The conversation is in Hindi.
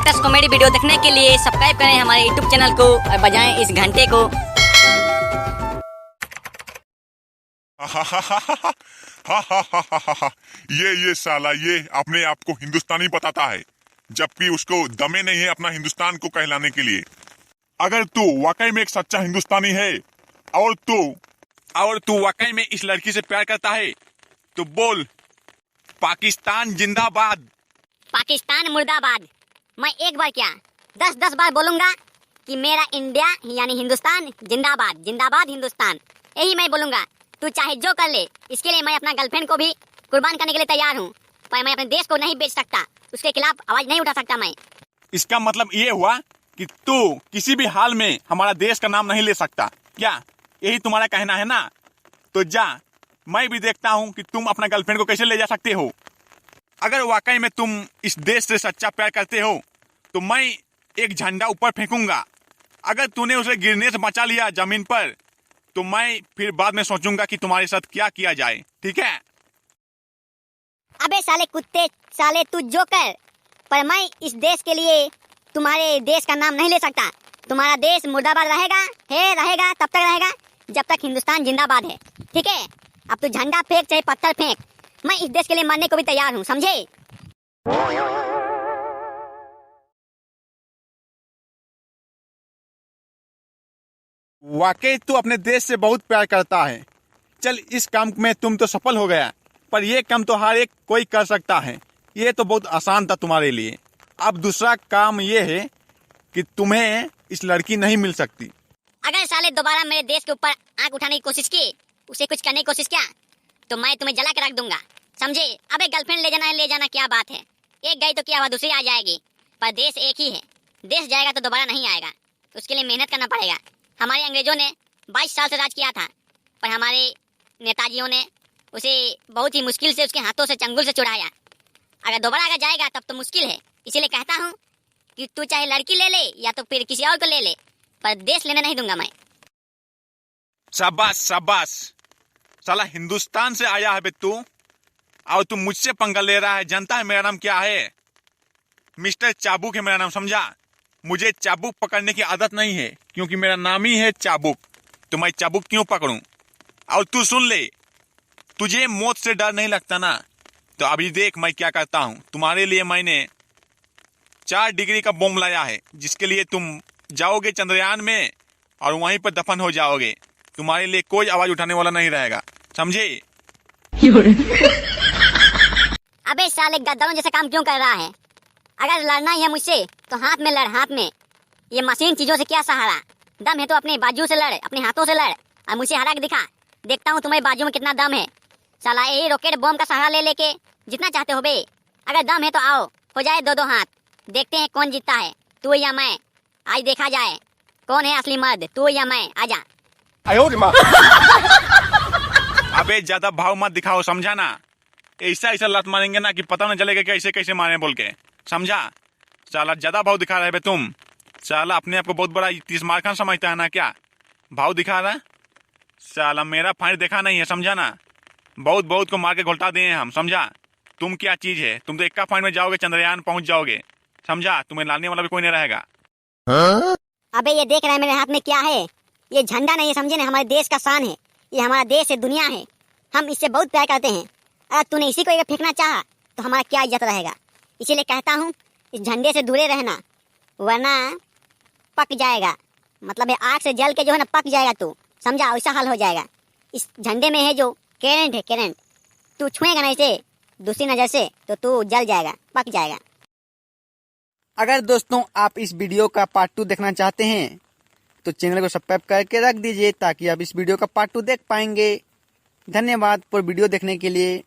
लेटेस्ट कॉमेडी वीडियो देखने के लिए सब्सक्राइब करें हमारे यूट्यूब चैनल को और बजाएं इस घंटे को। ये साला ये अपने आप को हिंदुस्तानी बताता है, जबकि उसको दमे नहीं है अपना हिंदुस्तान को कहलाने के लिए। अगर तू वाकई में एक सच्चा हिंदुस्तानी है और तू वाकई में इस लड़की से प्यार करता है तो बोल पाकिस्तान जिंदाबाद। पाकिस्तान मुर्दाबाद। मैं एक बार क्या 10-10 बार बोलूंगा कि मेरा इंडिया यानी हिंदुस्तान जिंदाबाद, जिंदाबाद हिंदुस्तान, यही मैं बोलूंगा। तू चाहे जो कर ले, इसके लिए मैं अपना गर्लफ्रेंड को भी कुर्बान करने के लिए तैयार हूँ, पर मैं अपने देश को नहीं बेच सकता, उसके खिलाफ आवाज नहीं उठा सकता मैं। इसका मतलब ये हुआ कि तू किसी भी हाल में हमारा देश का नाम नहीं ले सकता, क्या यही तुम्हारा कहना है ना? तो जा, मैं भी देखता हूँ कि तुम अपना गर्लफ्रेंड को कैसे ले जा सकते हो। अगर वाकई में तुम इस देश से सच्चा प्यार करते हो तो मैं एक झंडा ऊपर फेंकूंगा। अगर तूने उसे गिरने से बचा लिया जमीन पर तो मैं फिर बाद में सोचूंगा कि तुम्हारे साथ क्या किया जाए, ठीक है? अबे साले कुत्ते, साले तू जो कर, पर मैं इस देश के लिए तुम्हारे देश का नाम नहीं ले सकता। तुम्हारा देश मुर्दाबाद रहेगा तब तक रहेगा जब तक हिंदुस्तान जिंदाबाद है, ठीक है? अब तू झंडा फेंक चाहे पत्थर फेंक, मैं इस देश के लिए मरने को भी तैयार हूँ, समझे? वाकई तू अपने देश से बहुत प्यार करता है। चल, इस काम में तुम तो सफल हो गया, पर यह काम तो हर एक कोई कर सकता है। ये तो बहुत आसान था तुम्हारे लिए। अब दूसरा काम ये है कि तुम्हें इस लड़की नहीं मिल सकती। अगर साले दोबारा मेरे देश के ऊपर आंख उठाने की कोशिश की, उसे कुछ करने की कोशिश किया, तो मैं तुम्हें जला के रख दूंगा, समझे? अबे गर्लफ्रेंड ले जाना है, ले जाना, क्या बात है? एक गई तो क्या हुआ, दूसरी आ जाएगी, पर देश एक ही है। देश जाएगा तो दोबारा नहीं आएगा, उसके लिए मेहनत करना पड़ेगा। हमारे अंग्रेजों ने 22 साल से राज किया था, पर हमारे नेताजियों ने उसे बहुत ही मुश्किल से उसके हाथों से चंगुल से छुड़ाया। अगर दोबारा अगर जाएगा तब तो मुश्किल है। इसीलिए कहता हूँ कि तू चाहे लड़की ले ले या तो फिर किसी और को ले ले, पर देश लेने नहीं दूंगा मैं। शाबाश शाबाश, साला हिंदुस्तान से आया है बे तू, और तू मुझसे पंगा ले रहा है। जानता है मेरा नाम क्या है? मिस्टर चाबुक है मेरा नाम, समझा? मुझे चाबुक पकड़ने की आदत नहीं है, क्योंकि मेरा नाम ही है चाबुक। तो मैं चाबुक क्यों पकड़ूं? और तू सुन ले, तुझे मौत से डर नहीं लगता ना? तो अभी देख मैं क्या करता हूं। तुम्हारे लिए मैंने 4 डिग्री का बम लाया है, जिसके लिए तुम जाओगे चंद्रयान में और वहीं पर दफन हो जाओगे। तुम्हारे लिए कोई आवाज उठाने वाला नहीं रहेगा, समझे? अबे साले गद्दारों जैसा काम क्यों कर रहा है? अगर लड़ना ही है मुझसे तो हाथ में लड़, हाथ में। ये मशीन चीजों से क्या सहारा? दम है तो अपने बाजू से लड़, अपने हाथों से लड़, और मुझे हरा के दिखा। देखता हूँ तुम्हारे बाजू में कितना दम है। साला यही रॉकेट बम का सहारा ले लेके जितना चाहते हो बे। अगर दम है तो आओ, हो जाए 2-2 हाथ, देखते हैं कौन जीतता है, तू या मैं। आज देखा जाए कौन है असली मर्द, तू या मैं। आजा। अबे ज्यादा भाव मत दिखाओ, समझा ना? ऐसा लत मारेंगे ना कि पता न चलेगा कि ऐसे कैसे मारे बोल के, समझा? साला ज्यादा भाव दिखा रहे बे तुम। साला अपने आप को बहुत बड़ा तीसमार खान समझता है ना क्या? भाव दिखा रहा? साला मेरा फाइट देखा नहीं है, समझा ना? बहुत को मार के घोलटा दिए हम, समझा? तुम क्या चीज है? तुम तो इक्का फाइट में जाओगे, चंद्रयान पहुंच जाओगे, समझा? तुम्हें लाने वाला भी कोई नहीं रहेगा। अबे ये देख रहे हैं मेरे हाथ में क्या है? ये झंडा नहीं है, समझे ना? हमारे देश का शान है, ये हमारा देश है, दुनिया है, हम इससे बहुत प्यार करते हैं। अगर तूने इसी को फेंकना चाहा तो हमारा क्या इज्जत रहेगा? इसीलिए कहता हूँ इस झंडे से दूरे रहना, वरना पक जाएगा। मतलब है आग से जल के जो है ना पक जाएगा तू, समझा? वैसा हाल हो जाएगा। इस झंडे में है जो करंट है, करंट, तू छुएगा ना इसे दूसरी नजर से तो तू जल जाएगा, पक जाएगा। अगर दोस्तों आप इस वीडियो का पार्ट 2 देखना चाहते हैं तो चैनल को सब्सक्राइब करके रख दीजिए, ताकि आप इस वीडियो का पार्ट 2 देख पाएंगे। धन्यवाद पर वीडियो देखने के लिए।